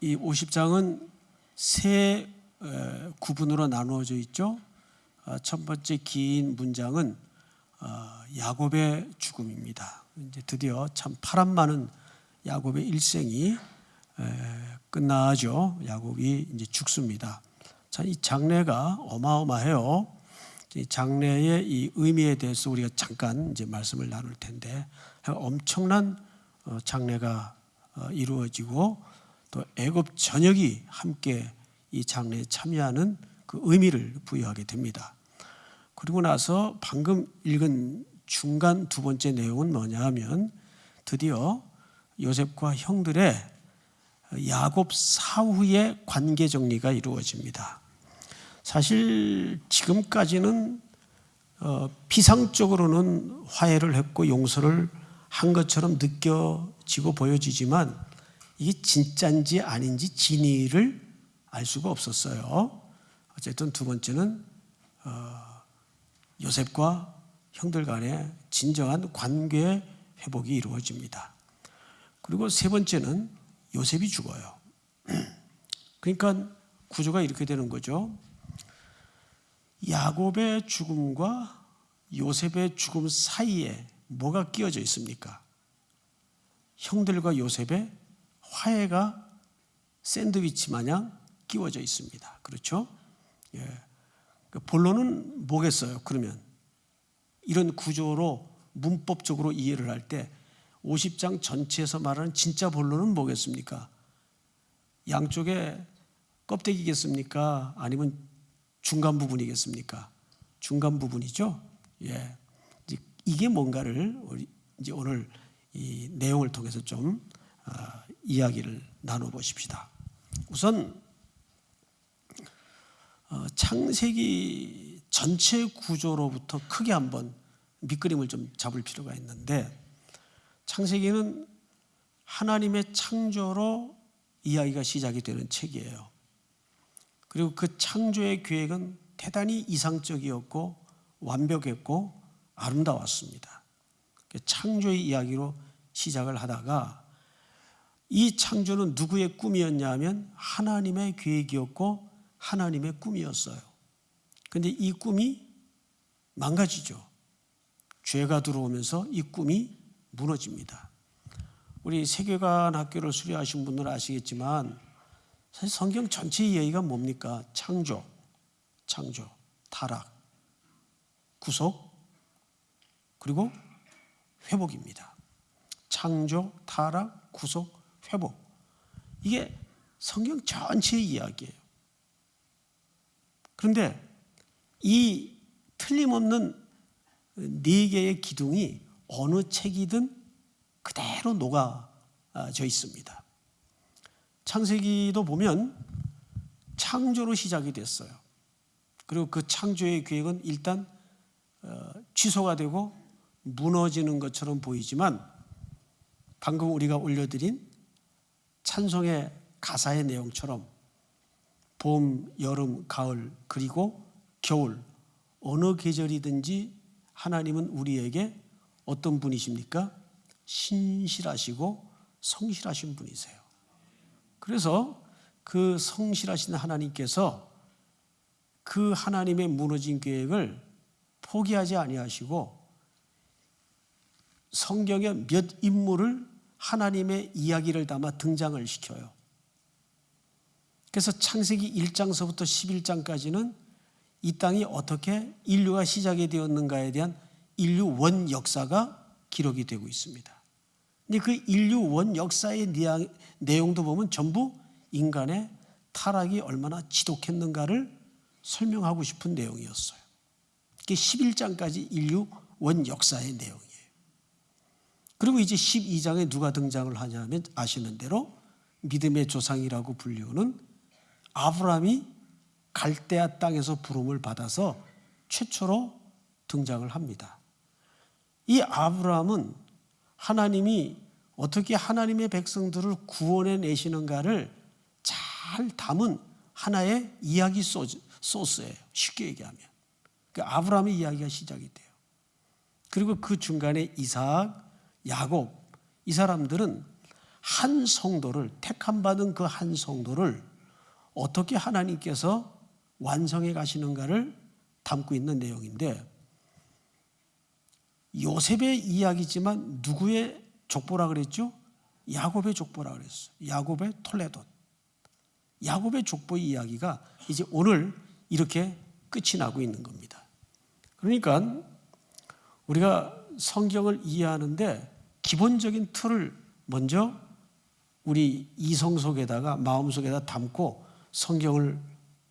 이 50장은 세 구분으로 나누어져 있죠. 첫 번째 긴 문장은 야곱의 죽음입니다. 이제 드디어 참 파란 많은 야곱의 일생이 끝나죠. 야곱이 이제 죽습니다. 참 이 장례가 어마어마해요. 이 장례의 이 의미에 대해서 우리가 잠깐 이제 말씀을 나눌 텐데, 엄청난 장례가 이루어지고 또 애굽 전역이 함께 이 장례에 참여하는 그 의미를 부여하게 됩니다. 그리고 나서 방금 읽은 중간 두 번째 내용은 뭐냐 하면 드디어 요셉과 형들의 야곱 사후의 관계 정리가 이루어집니다. 사실 지금까지는 피상적으로는 화해를 했고 용서를 한 것처럼 느껴지고 보여지지만 이게 진짜인지 아닌지 진위를 알 수가 없었어요. 어쨌든 두 번째는 요셉과 형들 간의 진정한 관계 회복이 이루어집니다. 그리고 세 번째는 요셉이 죽어요. 그러니까 구조가 이렇게 되는 거죠. 야곱의 죽음과 요셉의 죽음 사이에 뭐가 끼어져 있습니까? 형들과 요셉의 화해가 샌드위치 마냥 끼워져 있습니다. 그렇죠? 예. 본론은 뭐겠어요? 그러면 이런 구조로 문법적으로 이해를 할 때 50장 전체에서 말하는 진짜 본론은 뭐겠습니까? 양쪽에 껍데기겠습니까? 아니면 중간 부분이겠습니까? 중간 부분이죠. 예. 이게 뭔가를 우리 이제 오늘 이 내용을 통해서 좀 이야기를 나눠보십시다. 우선 창세기 전체 구조로부터 크게 한번 밑그림을 좀 잡을 필요가 있는데, 창세기는 하나님의 창조로 이야기가 시작이 되는 책이에요. 그리고 그 창조의 계획은 대단히 이상적이었고 완벽했고 아름다웠습니다. 창조의 이야기로 시작을 하다가 이 창조는 누구의 꿈이었냐 하면 하나님의 계획이었고 하나님의 꿈이었어요. 그런데 이 꿈이 망가지죠. 죄가 들어오면서 이 꿈이 무너집니다. 우리 세계관 학교를 수료하신 분들은 아시겠지만 사실 성경 전체 이야기가 뭡니까? 창조, 타락, 구속, 그리고 회복입니다. 창조, 타락, 구속, 회복. 이게 성경 전체의 이야기예요. 그런데 이 틀림없는 네 개의 기둥이 어느 책이든 그대로 녹아져 있습니다. 창세기도 보면 창조로 시작이 됐어요. 그리고 그 창조의 계획은 일단 취소가 되고 무너지는 것처럼 보이지만 방금 우리가 올려드린 찬송의 가사의 내용처럼 봄, 여름, 가을 그리고 겨울 어느 계절이든지 하나님은 우리에게 어떤 분이십니까? 신실하시고 성실하신 분이세요. 그래서 그 성실하신 하나님께서 그 하나님의 무너진 계획을 포기하지 아니하시고 성경의 몇 인물을 하나님의 이야기를 담아 등장을 시켜요. 그래서 창세기 1장서부터 11장까지는 이 땅이 어떻게 인류가 시작이 되었는가에 대한 인류 원 역사가 기록이 되고 있습니다. 근데 그 인류 원 역사의 내용도 보면 전부 인간의 타락이 얼마나 지독했는가를 설명하고 싶은 내용이었어요. 그게 11장까지 인류 원 역사의 내용이에요. 그리고 이제 12장에 누가 등장을 하냐면 아시는 대로 믿음의 조상이라고 불리우는 아브라함이 갈대아 땅에서 부름을 받아서 최초로 등장을 합니다. 이 아브라함은 하나님이 어떻게 하나님의 백성들을 구원해 내시는가를 잘 담은 하나의 이야기 소스예요. 쉽게 얘기하면. 아브라함의 이야기가 시작이 돼요. 그리고 그 중간에 이삭, 야곱, 이 사람들은 한 성도를, 택함 받은 그 한 성도를 어떻게 하나님께서 완성해 가시는가를 담고 있는 내용인데, 요셉의 이야기지만 누구의 족보라 그랬죠? 야곱의 족보라 그랬어요. 야곱의 톨레돈. 야곱의 족보의 이야기가 이제 오늘 이렇게 끝이 나고 있는 겁니다. 그러니까 우리가 성경을 이해하는데 기본적인 틀을 먼저 우리 이성 속에다가, 마음 속에다 담고 성경을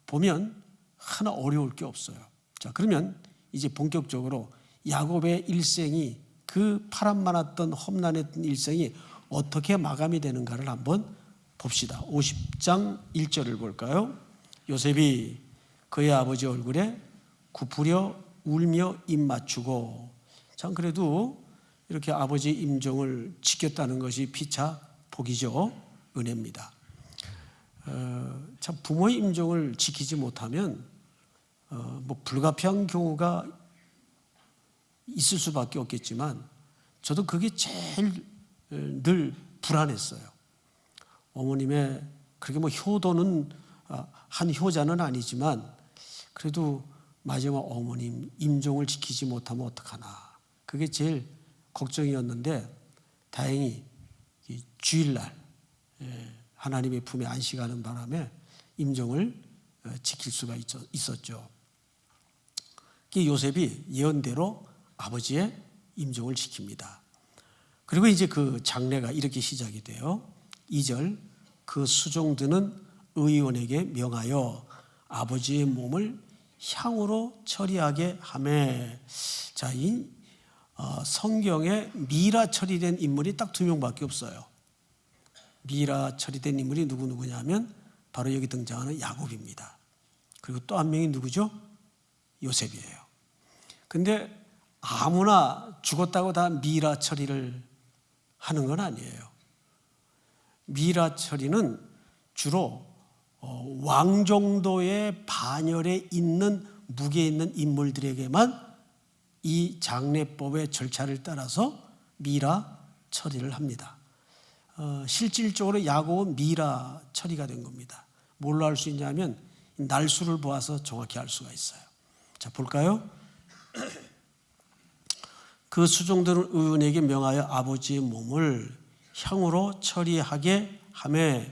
보면 하나 어려울 게 없어요. 자, 그러면 이제 본격적으로 야곱의 일생이, 그 파란 많았던 험난했던 일생이 어떻게 마감이 되는가를 한번 봅시다. 50장 1절을 볼까요? 요셉이 그의 아버지 얼굴에 굽으려 울며 입 맞추고. 참, 그래도 이렇게 아버지 임종을 지켰다는 것이 피차 복이죠. 은혜입니다. 참, 부모의 임종을 지키지 못하면 뭐 불가피한 경우가 있을 수밖에 없겠지만, 저도 그게 제일 늘 불안했어요. 어머님의 그렇게 뭐 효도는 한 효자는 아니지만 그래도 마지막 어머님 임종을 지키지 못하면 어떡하나, 그게 제일 걱정이었는데, 다행히 주일날 하나님의 품에 안식하는 바람에 임종을 지킬 수가 있었죠. 요셉이 예언대로 아버지의 임종을 지킵니다. 그리고 이제 그 장례가 이렇게 시작이 돼요. 2절, 그 수종드는 의원에게 명하여 아버지의 몸을 향으로 처리하게 하매. 자, 이 성경에 미라 처리된 인물이 딱 2명밖에 없어요. 미라 처리된 인물이 누구냐면 바로 여기 등장하는 야곱입니다. 그리고 또 한 명이 누구죠? 요셉이에요. 근데 아무나 죽었다고 다 미라 처리를 하는 건 아니에요. 미라 처리는 주로 왕 정도의 반열에 있는, 무게에 있는 인물들에게만 이 장례법의 절차를 따라서 미라 처리를 합니다. 실질적으로 야곱은 미라 처리가 된 겁니다. 뭘로 알 수 있냐면 날수를 보아서 정확히 알 수가 있어요. 자, 볼까요? 그 수종드는 의원에게 명하여 아버지의 몸을 향으로 처리하게 하매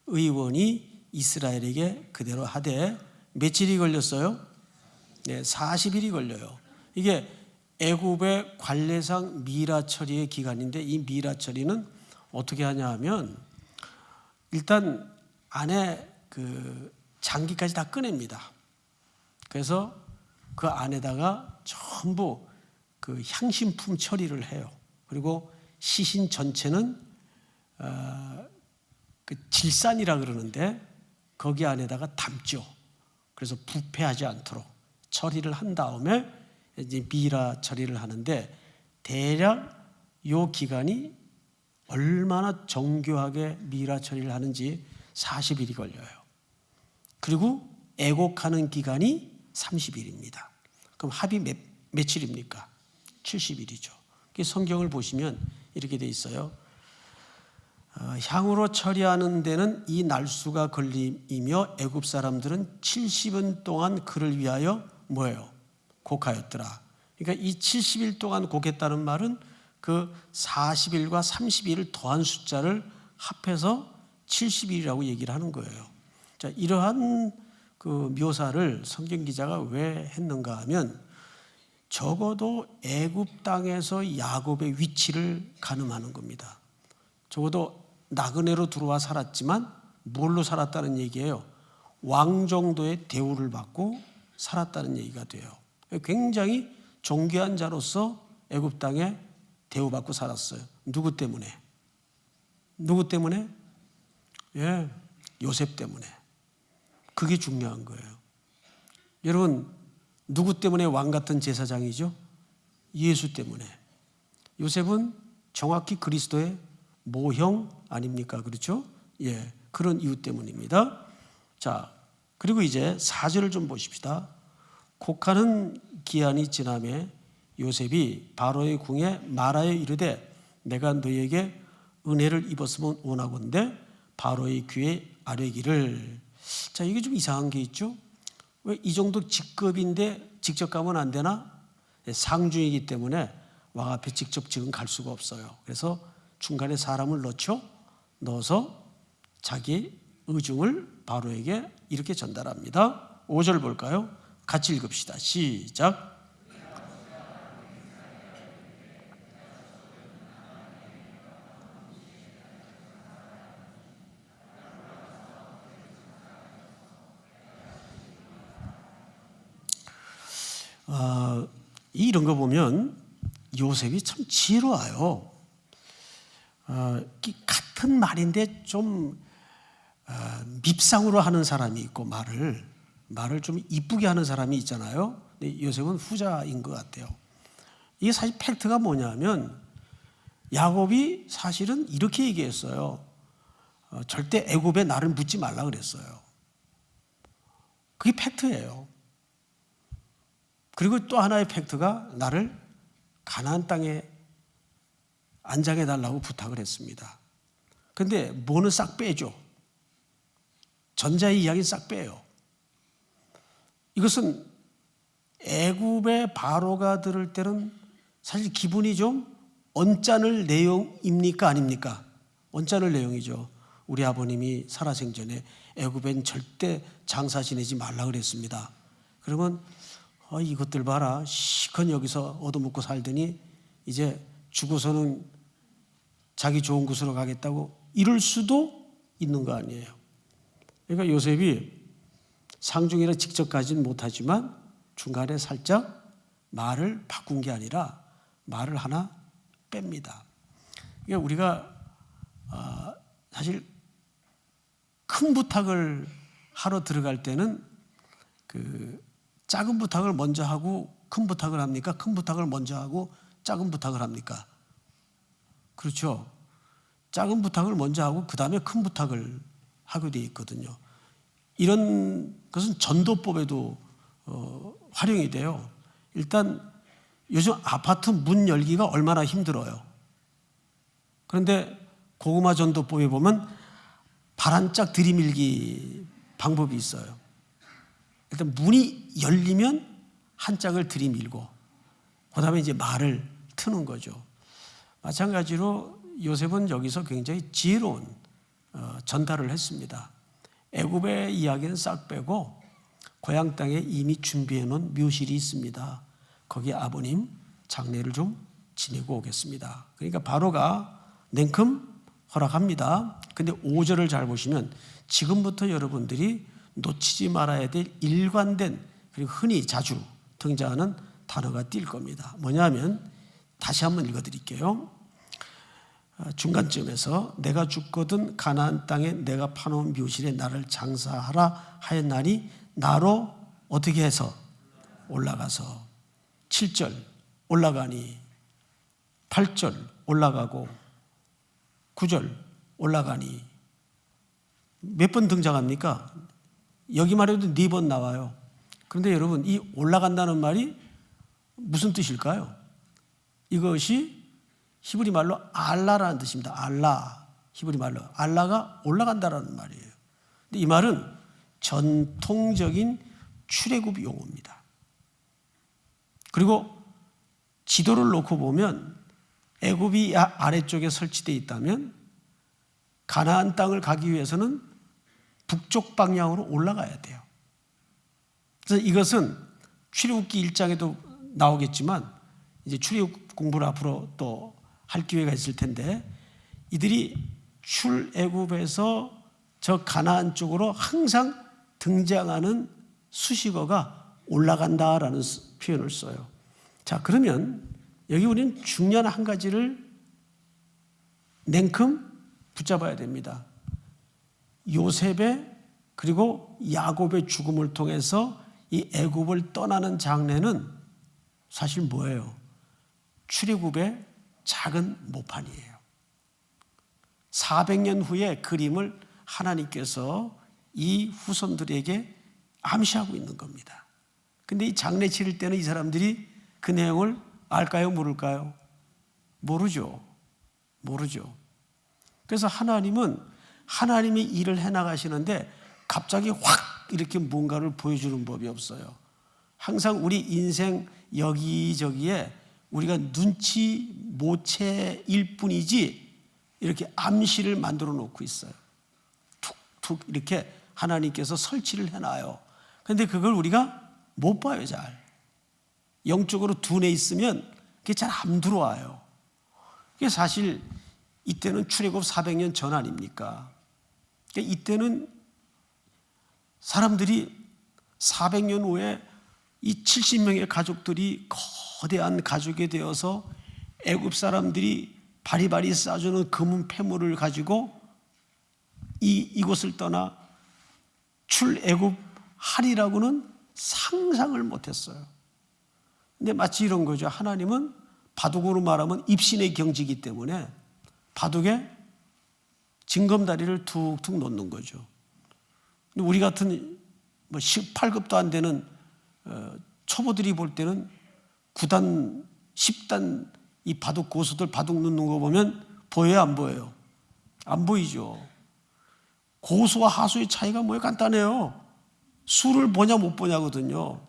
의원이 이스라엘에게 그대로 하되. 며칠이 걸렸어요? 네, 40일이 걸려요. 이게 애굽의 관례상 미라 처리의 기간인데, 이 미라 처리는 어떻게 하냐 하면 일단 안에 그 장기까지 다 꺼냅니다. 그래서 그 안에다가 전부 그 향신품 처리를 해요. 그리고 시신 전체는 그 질산이라 그러는데 거기 안에다가 담죠. 그래서 부패하지 않도록 처리를 한 다음에 이제 미라 처리를 하는데, 대략 요 기간이 얼마나 정교하게 미라 처리를 하는지 40일이 걸려요. 그리고 애곡하는 기간이 30일입니다. 그럼 합이 며칠입니까? 70일이죠. 성경을 보시면 이렇게 돼 있어요. 향으로 처리하는 데는 이 날수가 걸림이며 애굽 사람들은 70일 동안 그를 위하여 뭐예요? 곡하였더라. 그러니까 이 70일 동안 곡했다는 말은 그 40일과 30일을 더한 숫자를 합해서 70일이라고 얘기를 하는 거예요. 자, 이러한 그 묘사를 성경 기자가 왜 했는가 하면, 적어도 애굽 땅에서 야곱의 위치를 가늠하는 겁니다. 적어도 나그네로 들어와 살았지만 뭘로 살았다는 얘기예요? 왕 정도의 대우를 받고 살았다는 얘기가 돼요. 굉장히 존귀한 자로서 애굽 땅에 대우받고 살았어요. 누구 때문에? 누구 때문에? 예, 요셉 때문에. 그게 중요한 거예요. 여러분, 누구 때문에 왕 같은 제사장이죠? 예수 때문에. 요셉은 정확히 그리스도의 모형 아닙니까? 그렇죠? 예, 그런 이유 때문입니다. 자, 그리고 이제 4절을 좀 보십시다. 곡하는 기한이 지나매 요셉이 바로의 궁에 말하여 이르되 내가 너에게 은혜를 입었으면 원하건대 바로의 귀에 아뢰기를. 자, 이게 좀 이상한 게 있죠. 왜 이 정도 직급인데 직접 가면 안 되나? 상중이기 때문에 왕 앞에 직접 지금 갈 수가 없어요. 그래서 중간에 사람을 넣어서 자기 의중을 바로에게 이렇게 전달합니다. 5절 볼까요? 같이 읽읍시다. 시작. 이런 거 보면 요셉이 참 지혜로워요. 같은 말인데 좀 밉상으로 하는 사람이 있고 말을 좀 이쁘게 하는 사람이 있잖아요. 근데 요셉은 후자인 것 같아요. 이게 사실 팩트가 뭐냐면 야곱이 사실은 이렇게 얘기했어요. 절대 애굽에 나를 묻지 말라 그랬어요. 그게 팩트예요. 그리고 또 하나의 팩트가 나를 가나안 땅에 안장해 달라고 부탁을 했습니다. 그런데 뭐는 싹 빼죠. 전자의 이야기는 싹 빼요. 이것은 애굽의 바로가 들을 때는 사실 기분이 좀 언짢을 내용입니까 아닙니까? 언짢을 내용이죠. 우리 아버님이 살아생전에 애굽엔 절대 장사 지내지 말라 그랬습니다. 그러면 이것들 봐라. 시컷 여기서 얻어먹고 살더니 이제 죽어서는 자기 좋은 곳으로 가겠다고 이럴 수도 있는 거 아니에요. 그러니까 요셉이 상중이라 직접 가지는 못하지만 중간에 살짝 말을 바꾼 게 아니라 말을 하나 뺍니다. 그러니까 우리가 사실 큰 부탁을 하러 들어갈 때는 작은 부탁을 먼저 하고 큰 부탁을 합니까? 큰 부탁을 먼저 하고 작은 부탁을 합니까? 그렇죠. 작은 부탁을 먼저 하고 그 다음에 큰 부탁을 하게 돼 있거든요. 이런 것은 전도법에도 활용이 돼요. 일단 요즘 아파트 문 열기가 얼마나 힘들어요. 그런데 고구마 전도법에 보면 발 한 짝 들이밀기 방법이 있어요. 일단 문이 열리면 한 짝을 들이밀고 그 다음에 이제 말을 트는 거죠. 마찬가지로 요셉은 여기서 굉장히 지혜로운 전달을 했습니다. 애굽의 이야기는 싹 빼고 고향 땅에 이미 준비해 놓은 묘실이 있습니다. 거기에 아버님 장례를 좀 지내고 오겠습니다. 그러니까 바로가 냉큼 허락합니다. 근데 5절을 잘 보시면 지금부터 여러분들이 놓치지 말아야 될 일관된 그리고 흔히 자주 등장하는 단어가 띌 겁니다. 뭐냐면 다시 한번 읽어드릴게요. 중간쯤에서 내가 죽거든 가나안 땅에 내가 파놓은 묘실에 나를 장사하라 하였나니 나로 어떻게 해서 올라가서 7절 올라가니 8절 올라가고 9절 올라가니 몇 번 등장합니까? 여기만 해도 4번 나와요. 그런데 여러분 이 올라간다는 말이 무슨 뜻일까요? 이것이 히브리 말로 알라라는 뜻입니다. 알라. 히브리 말로 알라가 올라간다라는 말이에요. 근데 이 말은 전통적인 출애굽 용어입니다. 그리고 지도를 놓고 보면 애굽이 아래쪽에 설치되어 있다면 가나안 땅을 가기 위해서는 북쪽 방향으로 올라가야 돼요. 그래서 이것은 출애굽기 1장에도 나오겠지만 이제 출애굽 공부를 앞으로 또 할 기회가 있을 텐데 이들이 출애굽에서 저 가나안 쪽으로 항상 등장하는 수식어가 올라간다라는 표현을 써요. 자, 그러면 여기 우리는 중요한 한 가지를 냉큼 붙잡아야 됩니다. 요셉의 그리고 야곱의 죽음을 통해서 이 애굽을 떠나는 장례는 사실 뭐예요? 출애굽의 작은 모판이에요. 400년 후에 그림을 하나님께서 이 후손들에게 암시하고 있는 겁니다. 근데 이 장례 치를 때는 이 사람들이 그 내용을 알까요? 모를까요? 모르죠. 그래서 하나님은 하나님이 일을 해나가시는데 갑자기 확 이렇게 뭔가를 보여주는 법이 없어요. 항상 우리 인생 여기저기에 우리가 눈치 모체일 뿐이지 이렇게 암시를 만들어 놓고 있어요. 툭툭 이렇게 하나님께서 설치를 해놔요. 그런데 그걸 우리가 못 봐요. 잘 영적으로 둔해 있으면 그게 잘 안 들어와요. 그게 사실 이때는 출애굽 400년 전 아닙니까? 그러니까 이때는 사람들이 400년 후에 이 70명의 가족들이 거대한 가족이 되어서 애굽 사람들이 바리바리 싸주는 금은 폐물을 가지고 이곳을 떠나 출애굽하리라고는 상상을 못했어요. 근데 마치 이런 거죠. 하나님은 바둑으로 말하면 입신의 경지이기 때문에 바둑에 징검다리를 툭툭 놓는 거죠. 근데 우리 같은 18급도 안 되는 초보들이 볼 때는 9단, 10단 이 바둑 고수들 바둑 놓는 거 보면 보여요, 안 보여요? 안 보이죠. 고수와 하수의 차이가 뭐예요? 간단해요. 수를 보냐 못 보냐거든요.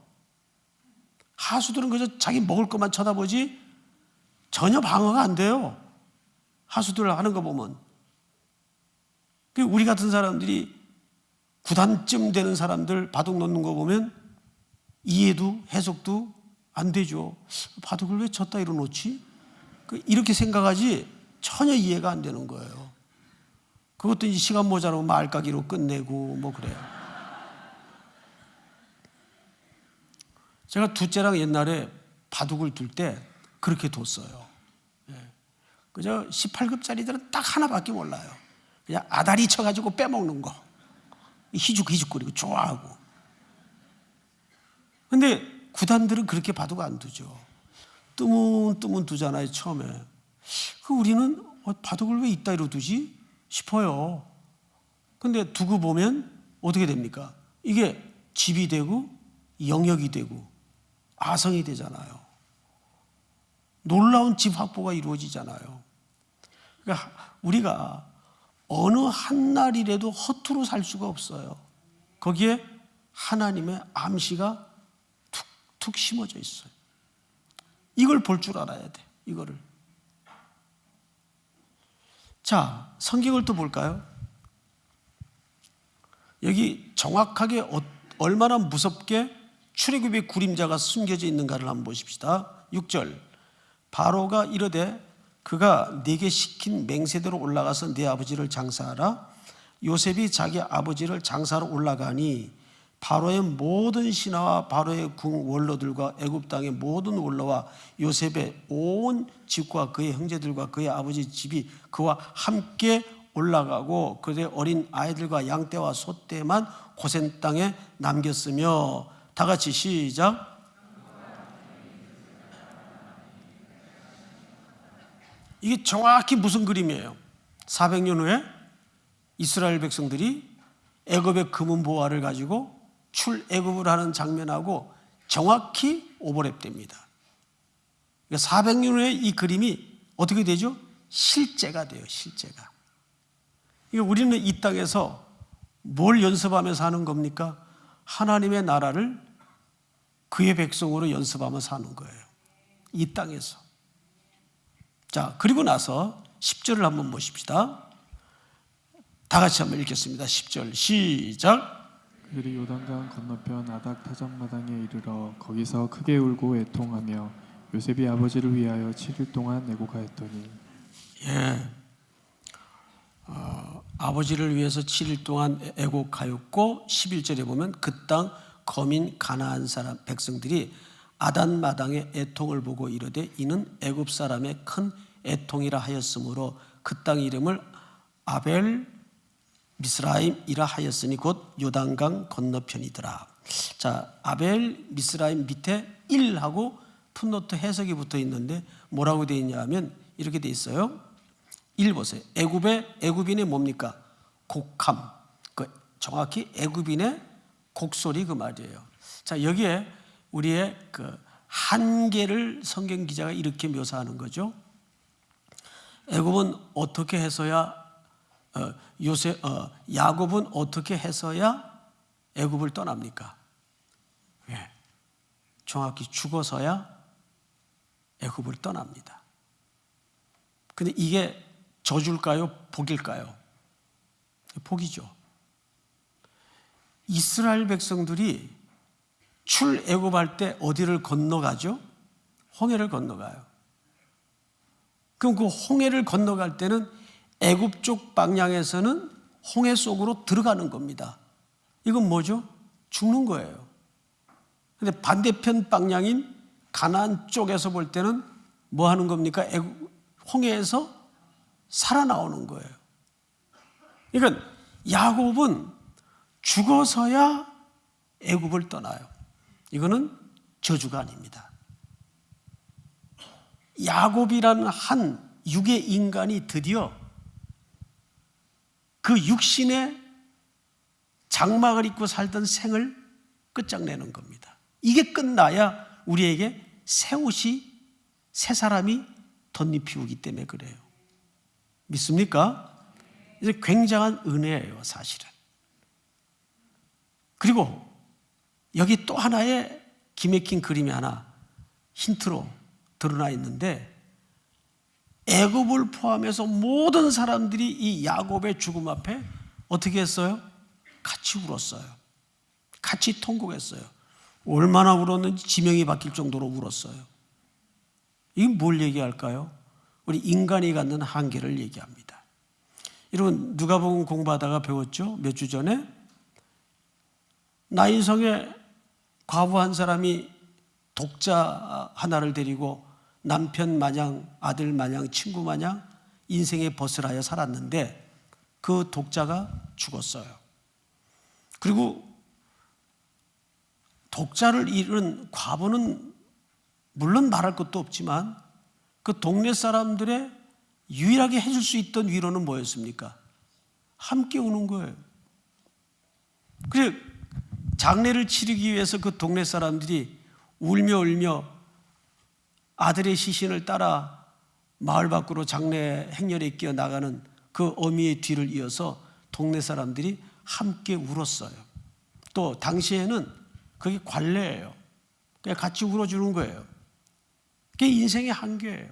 하수들은 그저 자기 먹을 것만 쳐다보지 전혀 방어가 안 돼요. 하수들 하는 거 보면. 우리 같은 사람들이 9단쯤 되는 사람들 바둑 놓는 거 보면 이해도 해석도 안 되죠. 바둑을 왜 저 따위로 놓지? 이렇게 생각하지 전혀 이해가 안 되는 거예요. 그것도 이제 시간 모자라면 말까기로 끝내고 뭐 그래요. 제가 둘째랑 옛날에 바둑을 둘 때 그렇게 뒀어요. 그저 18급짜리들은 딱 하나밖에 몰라요. 그냥 아다리 쳐가지고 빼먹는 거. 희죽희죽거리고 좋아하고. 근데 구단들은 그렇게 바둑 안 두죠. 뜨문뜨문 두잖아요, 처음에. 우리는 바둑을 왜 이따위로 두지? 싶어요. 근데 두고 보면 어떻게 됩니까? 이게 집이 되고 영역이 되고 아성이 되잖아요. 놀라운 집 확보가 이루어지잖아요. 그러니까 우리가 어느 한 날이라도 허투루 살 수가 없어요. 거기에 하나님의 암시가 툭툭 심어져 있어요. 이걸 볼 줄 알아야 돼. 이거를. 자, 성경을 또 볼까요? 여기 정확하게 얼마나 무섭게 출애굽의 그림자가 숨겨져 있는가를 한번 보십시다. 6절. 바로가 이르되 그가 네게 시킨 맹세대로 올라가서 네 아버지를 장사하라. 요셉이 자기 아버지를 장사하러 올라가니 바로의 모든 신하와 바로의 궁 원로들과 애굽 땅의 모든 원로와 요셉의 온 집과 그의 형제들과 그의 아버지 집이 그와 함께 올라가고 그의 어린 아이들과 양떼와 소떼만 고센 땅에 남겼으며. 다 같이 시작. 이게 정확히 무슨 그림이에요? 400년 후에 이스라엘 백성들이 애굽의 금은 보화를 가지고 출애굽을 하는 장면하고 정확히 오버랩됩니다. 그러니까 400년 후에 이 그림이 어떻게 되죠? 실제가 돼요. 실제가. 그러니까 우리는 이 땅에서 뭘 연습하면서 사는 겁니까? 하나님의 나라를 그의 백성으로 연습하며 사는 거예요. 이 땅에서. 자, 그리고 나서 10절을 한번 보십시다. 다 같이 한번 읽겠습니다. 10절 시작. 그들이 요단강 건너편 아닥 타작마당에 이르러 거기서 크게 울고 애통하며 요셉이 아버지를 위하여 7일 동안 애곡하였더니. 예, 아버지를 위해서 7일 동안 애곡하였고 11절에 보면 그 땅 거민 가나안 사람 백성들이 아단 마당의 애통을 보고 이르되 이는 애굽 사람의 큰 애통이라 하였으므로 그 땅 이름을 아벨 미스라임이라 하였으니 곧 요단강 건너편이더라. 자, 아벨 미스라임 밑에 1하고 풋노트 해석이 붙어 있는데 뭐라고 되어 있냐면 이렇게 되어 있어요. 1 보세요. 애굽인의 뭡니까? 곡함. 정확히 애굽인의 곡소리 그 말이에요. 자, 여기에 우리의 그 한계를 성경 기자가 이렇게 묘사하는 거죠. 애굽은 어떻게 해서야 야곱은 어떻게 해서야 애굽을 떠납니까? 예, 정확히 죽어서야 애굽을 떠납니다. 근데 이게 저주일까요? 복일까요? 복이죠. 이스라엘 백성들이 출애굽할 때 어디를 건너가죠? 홍해를 건너가요. 그럼 그 홍해를 건너갈 때는 애굽 쪽 방향에서는 홍해 속으로 들어가는 겁니다. 이건 뭐죠? 죽는 거예요. 그런데 반대편 방향인 가나안 쪽에서 볼 때는 뭐 하는 겁니까? 홍해에서 살아나오는 거예요. 그러니까 야곱은 죽어서야 애굽을 떠나요. 이거는 저주가 아닙니다. 야곱이라는 한 육의 인간이 드디어 그 육신의 장막을 입고 살던 생을 끝장내는 겁니다. 이게 끝나야 우리에게 새 옷이, 새 사람이 덧입히 오기 때문에 그래요. 믿습니까? 이제 굉장한 은혜예요, 사실은. 그리고 여기 또 하나의 기맥힌 그림이 하나 힌트로 드러나 있는데, 애굽을 포함해서 모든 사람들이 이 야곱의 죽음 앞에 어떻게 했어요? 같이 울었어요. 같이 통곡했어요. 얼마나 울었는지 지명이 바뀔 정도로 울었어요. 이게 뭘 얘기할까요? 우리 인간이 갖는 한계를 얘기합니다. 여러분, 누가복음 공부하다가 배웠죠? 몇 주 전에 나인성에 과부 한 사람이 독자 하나를 데리고 남편 마냥, 아들 마냥, 친구 마냥 인생의 벗을 하여 살았는데 그 독자가 죽었어요. 그리고 독자를 잃은 과부는 물론 말할 것도 없지만 그 동네 사람들의 유일하게 해줄 수 있던 위로는 뭐였습니까? 함께 우는 거예요. 그래, 장례를 치르기 위해서 그 동네 사람들이 울며 아들의 시신을 따라 마을 밖으로 장례 행렬에 끼어나가는 그 어미의 뒤를 이어서 동네 사람들이 함께 울었어요. 또 당시에는 그게 관례예요. 그냥 같이 울어주는 거예요. 그게 인생의 한계예요.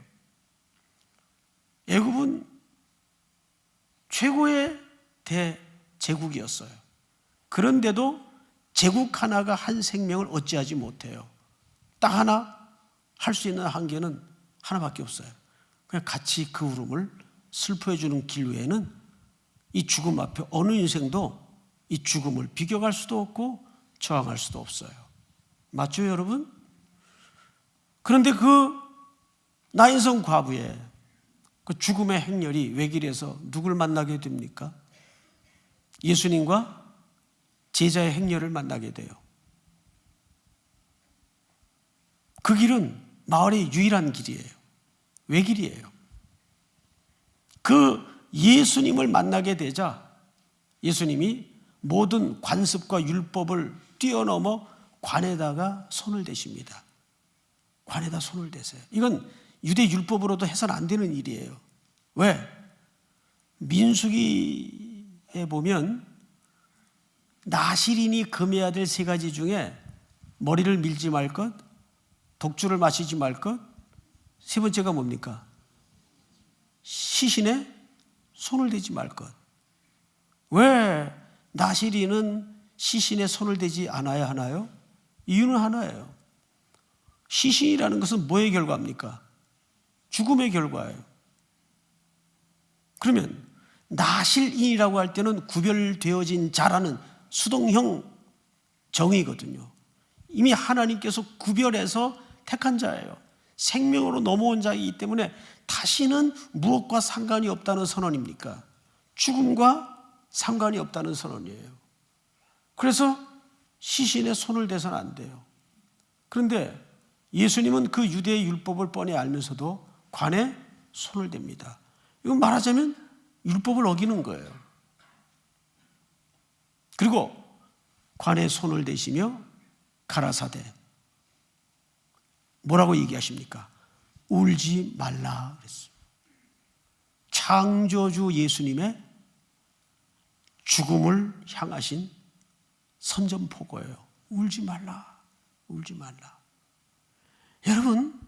애굽은 최고의 대제국이었어요. 그런데도 제국 하나가 한 생명을 어찌하지 못해요. 딱 하나 할 수 있는 한계는 하나밖에 없어요. 그냥 같이 그 울음을 슬퍼해 주는 길 외에는 이 죽음 앞에 어느 인생도 이 죽음을 비교할 수도 없고 저항할 수도 없어요. 맞죠, 여러분? 그런데 그 나인성 과부의 그 죽음의 행렬이 외길에서 누굴 만나게 됩니까? 예수님과 제자의 행렬을 만나게 돼요. 그 길은 마을의 유일한 길이에요. 외길이에요. 그 예수님을 만나게 되자 예수님이 모든 관습과 율법을 뛰어넘어 관에다가 손을 대십니다. 관에다 손을 대세요. 이건 유대 율법으로도 해서는 안 되는 일이에요. 왜? 민수기에 보면 나실인이 금해야 될 세 가지 중에 머리를 밀지 말 것, 독주를 마시지 말 것, 세 번째가 뭡니까? 시신에 손을 대지 말 것. 왜 나실인은 시신에 손을 대지 않아야 하나요? 이유는 하나예요. 시신이라는 것은 뭐의 결과입니까? 죽음의 결과예요. 그러면 나실인이라고 할 때는 구별되어진 자라는 수동형 정의거든요. 이미 하나님께서 구별해서 택한 자예요. 생명으로 넘어온 자이기 때문에 다시는 무엇과 상관이 없다는 선언입니까? 죽음과 상관이 없다는 선언이에요. 그래서 시신에 손을 대서는 안 돼요. 그런데 예수님은 그 유대의 율법을 뻔히 알면서도 관에 손을 댑니다. 이건 말하자면 율법을 어기는 거예요. 그리고 관에 손을 대시며 가라사대 뭐라고 얘기하십니까? 울지 말라 그랬어요. 창조주 예수님의 죽음을 향하신 선전포고예요. 울지 말라, 울지 말라. 여러분,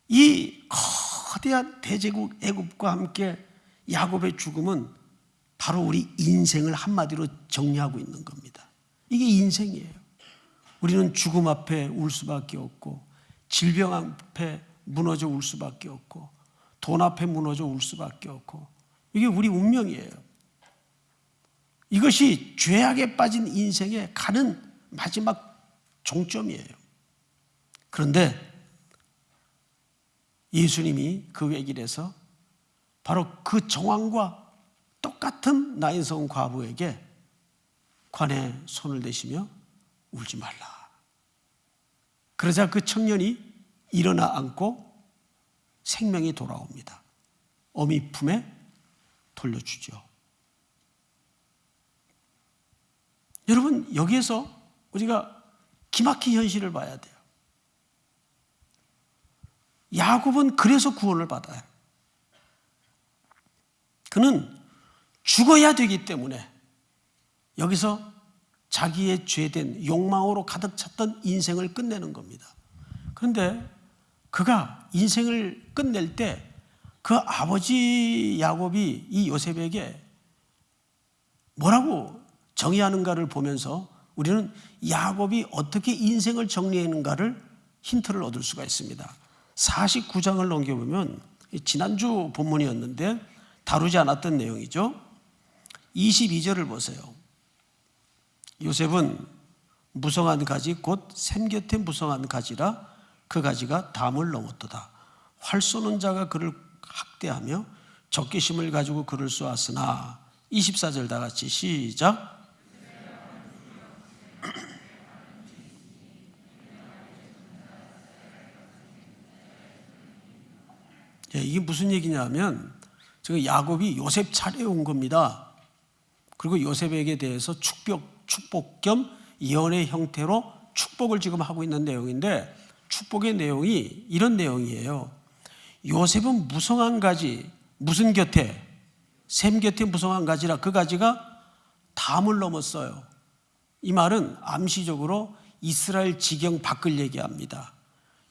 이 거대한 대제국 애굽과 함께 야곱의 죽음은 바로 우리 인생을 한마디로 정리하고 있는 겁니다. 이게 인생이에요. 우리는 죽음 앞에 울 수밖에 없고, 질병 앞에 무너져 울 수밖에 없고, 돈 앞에 무너져 울 수밖에 없고, 이게 우리 운명이에요. 이것이 죄악에 빠진 인생에 가는 마지막 종점이에요. 그런데 예수님이 그 외길에서 바로 그 정황과 똑같은 나인성 과부에게 관에 손을 대시며 울지 말라. 그러자 그 청년이 일어나 앉고 생명이 돌아옵니다. 어미 품에 돌려주죠. 여러분, 여기에서 우리가 기막힌 현실을 봐야 돼요. 야곱은 그래서 구원을 받아요. 그는 죽어야 되기 때문에 여기서 자기의 죄된 욕망으로 가득 찼던 인생을 끝내는 겁니다. 그런데 그가 인생을 끝낼 때 그 아버지 야곱이 이 요셉에게 뭐라고 정의하는가를 보면서 우리는 야곱이 어떻게 인생을 정리했는가를 힌트를 얻을 수가 있습니다. 49장을 넘겨보면 지난주 본문이었는데 다루지 않았던 내용이죠. 22절을 보세요. 요셉은 무성한 가지 곧 샘 곁에 무성한 가지라 그 가지가 담을 넘었도다. 활 쏘는 자가 그를 학대하며 적개심을 가지고 그를 쏘았으나 24절 다 같이 시작. 이게 무슨 얘기냐면 지금 야곱이 요셉 차례에 온 겁니다. 그리고 요셉에게 대해서 축복 겸 예언의 형태로 축복을 지금 하고 있는 내용인데 축복의 내용이 이런 내용이에요. 요셉은 무성한 가지, 무슨 곁에? 샘 곁에 무성한 가지라 그 가지가 담을 넘었어요. 이 말은 암시적으로 이스라엘 지경 밖을 얘기합니다.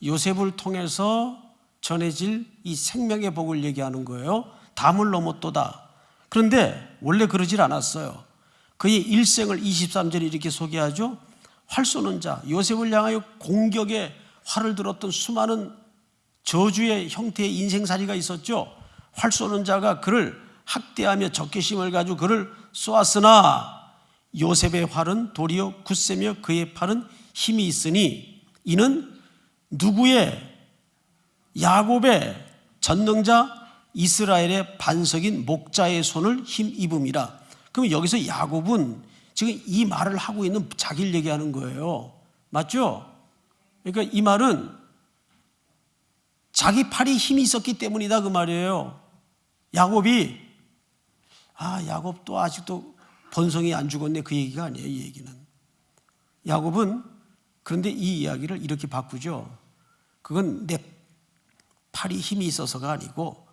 요셉을 통해서 전해질 이 생명의 복을 얘기하는 거예요. 담을 넘었도다. 그런데 원래 그러질 않았어요. 그의 일생을 23절에 이렇게 소개하죠. 활 쏘는 자, 요셉을 향하여 공격의 활을 들었던 수많은 저주의 형태의 인생살이가 있었죠. 활 쏘는 자가 그를 학대하며 적개심을 가지고 그를 쏘았으나 요셉의 활은 도리어 굳세며 그의 팔은 힘이 있으니 이는 누구의? 야곱의 전능자 이스라엘의 반석인 목자의 손을 힘입음이라. 그럼 여기서 야곱은 지금 이 말을 하고 있는 자기를 얘기하는 거예요. 맞죠? 그러니까 이 말은 자기 팔이 힘이 있었기 때문이다 그 말이에요. 야곱이 야곱도 아직도 번성이 안 죽었네 그 얘기가 아니에요. 이 얘기는 야곱은 그런데 이 이야기를 이렇게 바꾸죠. 그건 내 팔이 힘이 있어서가 아니고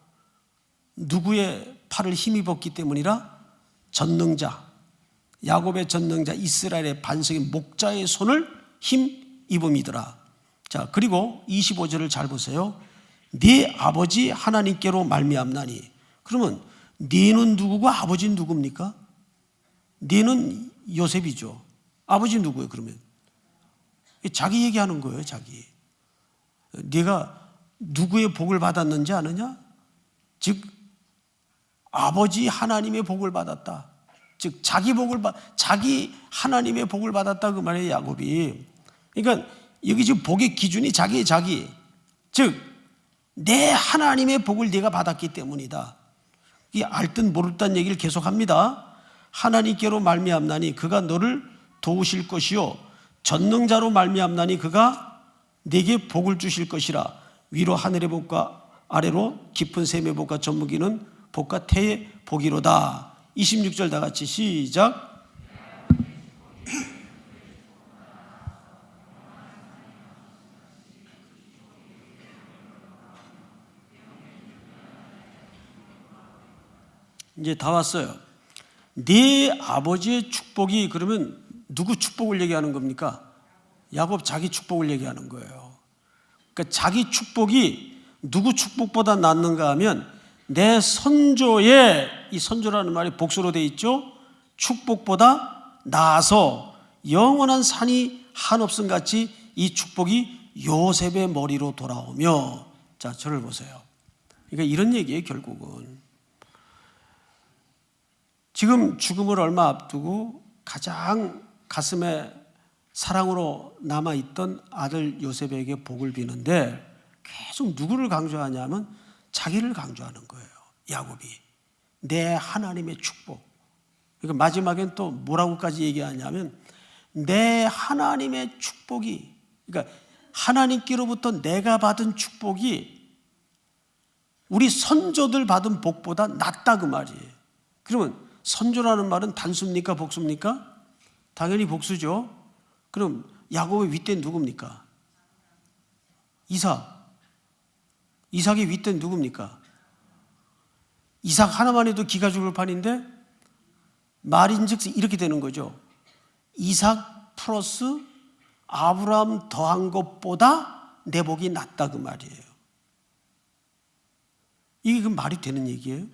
누구의 팔을 힘입었기 때문이라? 전능자, 야곱의 전능자 이스라엘의 반석인 목자의 손을 힘입음이더라. 자, 그리고 25절을 잘 보세요. 네 아버지 하나님께로 말미암나니. 그러면 네는 누구고 아버지는 누굽니까? 네는 요셉이죠. 아버지 누구예요 그러면? 자기 얘기하는 거예요. 자기. 네가 누구의 복을 받았는지 아느냐? 즉 아버지 하나님의 복을 받았다. 즉 자기 하나님의 복을 받았다 그 말이에요. 야곱이. 그러니까 여기 지금 복의 기준이 자기. 즉 내 하나님의 복을 네가 받았기 때문이다. 이 알듯 모르듯한 얘기를 계속합니다. 하나님께로 말미암나니 그가 너를 도우실 것이요 전능자로 말미암나니 그가 네게 복을 주실 것이라. 위로 하늘의 복과 아래로 깊은 샘의 복과 젖먹이는 복과 태의 복이로다. 26절 다 같이 시작. 이제 다 왔어요. 네 아버지의 축복이 그러면 누구 축복을 얘기하는 겁니까? 야곱 자기 축복을 얘기하는 거예요. 그러니까 자기 축복이 누구 축복보다 낫는가 하면 내 선조의, 이 선조라는 말이 복수로 돼 있죠. 축복보다 나아서 영원한 산이 한없음 같이 이 축복이 요셉의 머리로 돌아오며, 자, 저를 보세요. 그러니까 이런 얘기예요. 결국은 지금 죽음을 얼마 앞두고 가장 가슴에 사랑으로 남아있던 아들 요셉에게 복을 비는데 계속 누구를 강조하냐면 자기를 강조하는 거예요. 야곱이 내 하나님의 축복. 그러니까 마지막엔 또 뭐라고까지 얘기하냐면 내 하나님의 축복이, 그러니까 하나님께로부터 내가 받은 축복이 우리 선조들 받은 복보다 낫다 그 말이에요. 그러면 선조라는 말은 단수입니까 복수입니까? 당연히 복수죠. 그럼 야곱의 윗대는 누굽니까? 이삭. 이삭의 윗대는 누굽니까? 이삭 하나만 해도 기가 죽을 판인데 말인즉 이렇게 되는 거죠. 이삭 플러스 아브라함 더한 것보다 내 복이 낫다 그 말이에요. 이게 그 말이 되는 얘기예요?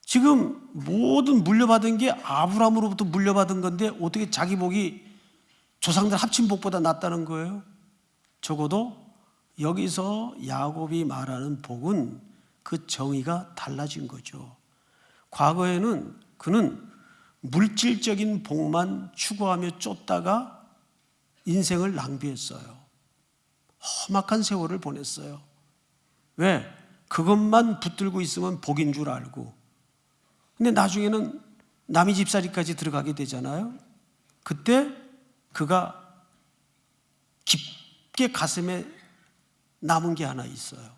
지금 모든 물려받은 게 아브라함으로부터 물려받은 건데 어떻게 자기 복이 조상들 합친 복보다 낫다는 거예요? 적어도 여기서 야곱이 말하는 복은 그 정의가 달라진 거죠. 과거에는 그는 물질적인 복만 추구하며 쫓다가 인생을 낭비했어요. 험악한 세월을 보냈어요. 왜? 그것만 붙들고 있으면 복인 줄 알고. 근데 나중에는 남의 집살이까지 들어가게 되잖아요. 그때 그가 깊게 가슴에 남은 게 하나 있어요.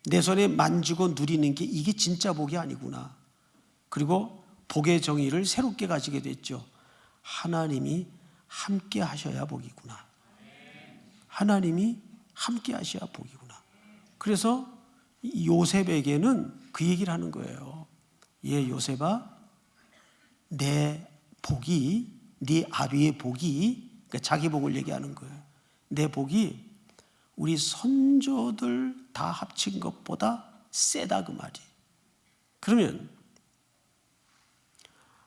내 손에 만지고 누리는 게 이게 진짜 복이 아니구나. 그리고 복의 정의를 새롭게 가지게 됐죠. 하나님이 함께 하셔야 복이구나. 하나님이 함께 하셔야 복이구나. 그래서 요셉에게는 그 얘기를 하는 거예요. 예, 요셉아, 내 복이, 네 아비의 복이, 그러니까 자기 복을 얘기하는 거예요. 내 복이 우리 선조들 다 합친 것보다 세다 그 말이에요. 그러면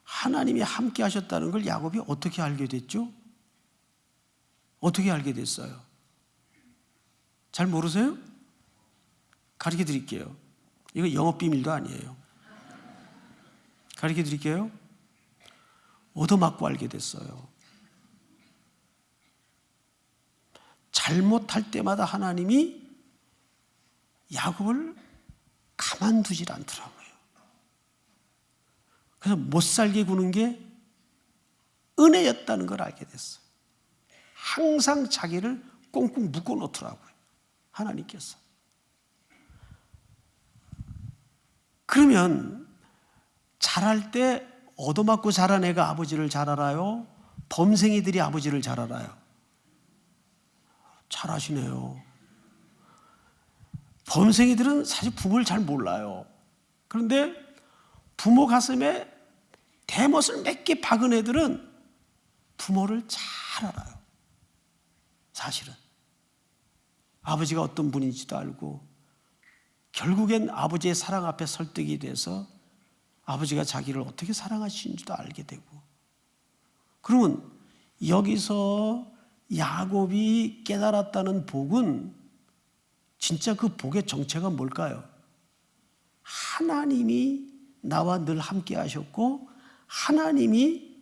하나님이 함께 하셨다는 걸 야곱이 어떻게 알게 됐죠? 어떻게 알게 됐어요? 잘 모르세요? 가르쳐 드릴게요. 이거 영업 비밀도 아니에요. 가르쳐 드릴게요. 얻어맞고 알게 됐어요. 잘못할 때마다 하나님이 야곱을 가만두질 않더라고요. 그래서 못 살게 구는 게 은혜였다는 걸 알게 됐어요. 항상 자기를 꽁꽁 묶어 놓더라고요. 하나님께서. 그러면 자랄 때 얻어맞고 자란 애가 아버지를 잘 알아요? 범생이들이 아버지를 잘 알아요? 잘 아시네요. 범생이들은 사실 부모를 잘 몰라요. 그런데 부모 가슴에 대못을 몇 개 박은 애들은 부모를 잘 알아요. 사실은. 아버지가 어떤 분인지도 알고 결국엔 아버지의 사랑 앞에 설득이 돼서 아버지가 자기를 어떻게 사랑하시는지도 알게 되고. 그러면 여기서 야곱이 깨달았다는 복은 진짜 그 복의 정체가 뭘까요? 하나님이 나와 늘 함께 하셨고 하나님이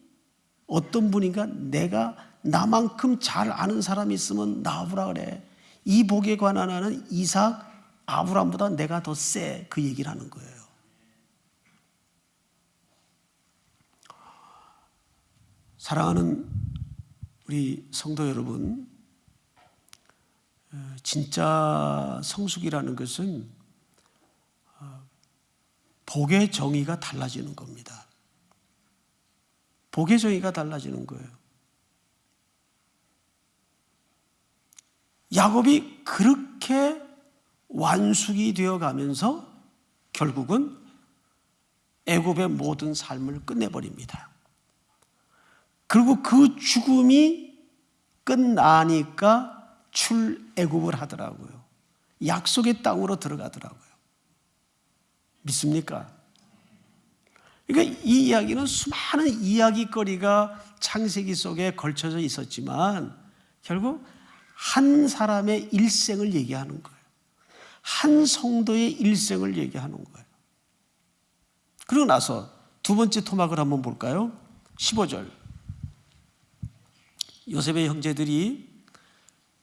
어떤 분인가 내가 나만큼 잘 아는 사람이 있으면 나오라 그래. 이 복에 관한 하는 이삭, 아브라함보다 내가 더 세. 그 얘기를 하는 거예요. 사랑하는 우리 성도 여러분, 진짜 성숙이라는 것은 복의 정의가 달라지는 겁니다. 복의 정의가 달라지는 거예요. 야곱이 그렇게 완숙이 되어 가면서 결국은 애굽의 모든 삶을 끝내버립니다. 그리고 그 죽음이 끝나니까 출애굽을 하더라고요. 약속의 땅으로 들어가더라고요. 믿습니까? 그러니까 이 이야기는 수많은 이야기거리가 창세기 속에 걸쳐져 있었지만 결국 한 사람의 일생을 얘기하는 거예요. 한 성도의 일생을 얘기하는 거예요. 그러고 나서 두 번째 토막을 한번 볼까요? 15절. 요셉의 형제들이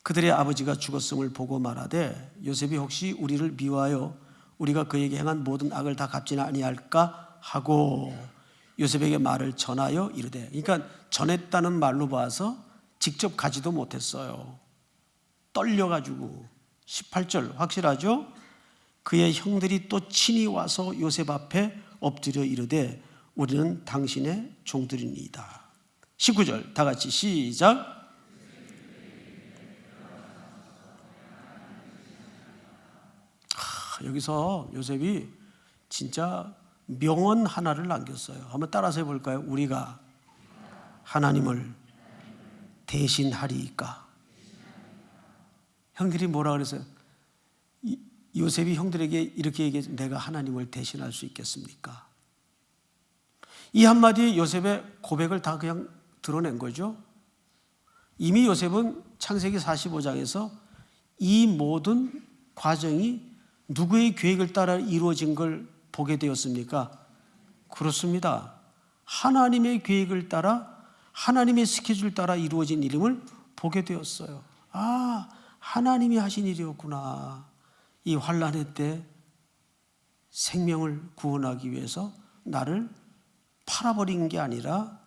그들의 아버지가 죽었음을 보고 말하되 요셉이 혹시 우리를 미워하여 우리가 그에게 행한 모든 악을 다 갚지는 아니할까 하고 요셉에게 말을 전하여 이르되, 그러니까 전했다는 말로 봐서 직접 가지도 못했어요. 떨려가지고. 18절 확실하죠? 그의 형들이 또 친히 와서 요셉 앞에 엎드려 이르되 우리는 당신의 종들이니이다. 19절 다 같이 시작. 여기서 요셉이 진짜 명언 하나를 남겼어요. 한번 따라서 해볼까요? 우리가 하나님을 대신하리이까. 형들이 뭐라 그랬어요? 요셉이 형들에게 이렇게 얘기해서 내가 하나님을 대신할 수 있겠습니까? 이 한마디에 요셉의 고백을 다 그냥 드러낸 거죠. 이미 요셉은 창세기 45장에서 이 모든 과정이 누구의 계획을 따라 이루어진 걸 보게 되었습니까? 그렇습니다. 하나님의 계획을 따라 하나님의 스케줄 따라 이루어진 일임을 보게 되었어요. 아, 하나님이 하신 일이었구나. 이 환난의 때 생명을 구원하기 위해서 나를 팔아버린 게 아니라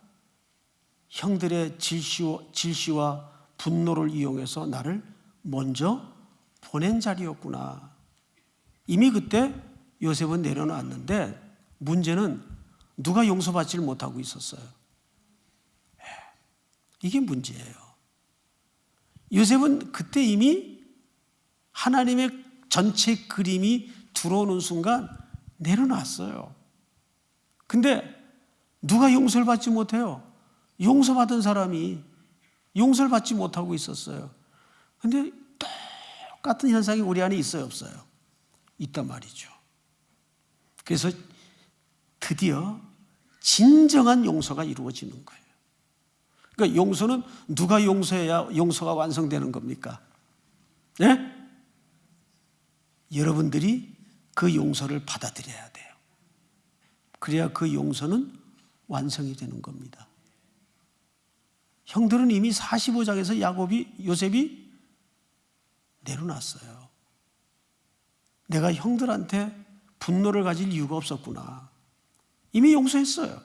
형들의 질시와 분노를 이용해서 나를 먼저 보낸 자리였구나. 이미 그때 요셉은 내려놨는데 문제는 누가 용서받지를 못하고 있었어요. 이게 문제예요. 요셉은 그때 이미 하나님의 전체 그림이 들어오는 순간 내려놨어요. 근데 누가 용서를 받지 못해요? 용서받은 사람이 용서를 받지 못하고 있었어요. 근데 똑같은 현상이 우리 안에 있어요, 없어요? 있단 말이죠. 그래서 드디어 진정한 용서가 이루어지는 거예요. 그러니까 용서는 누가 용서해야 용서가 완성되는 겁니까? 네? 여러분들이 그 용서를 받아들여야 돼요. 그래야 그 용서는 완성이 되는 겁니다. 형들은 이미 45장에서 요셉이 내려놨어요. 내가 형들한테 분노를 가질 이유가 없었구나. 이미 용서했어요.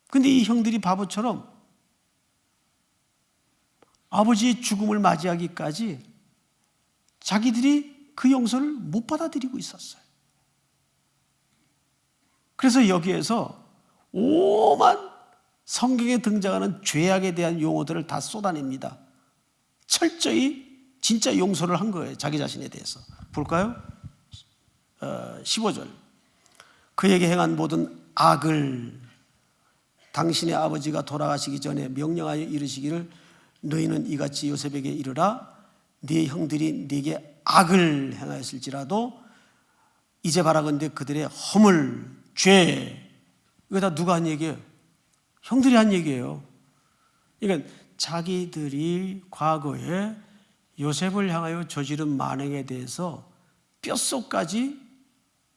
근데 이 형들이 바보처럼 아버지의 죽음을 맞이하기까지 자기들이 그 용서를 못 받아들이고 있었어요. 그래서 여기에서 오만 성경에 등장하는 죄악에 대한 용어들을 다 쏟아냅니다. 철저히 진짜 용서를 한 거예요. 자기 자신에 대해서. 볼까요? 15절. 그에게 행한 모든 악을 당신의 아버지가 돌아가시기 전에 명령하여 이르시기를 너희는 이같이 요셉에게 이르라. 네 형들이 네게 악을 행하였을지라도 이제 바라건대 그들의 허물, 죄, 이거 다 누가 한 얘기예요? 형들이 한 얘기예요. 그러니까 자기들이 과거에 요셉을 향하여 저지른 만행에 대해서 뼛속까지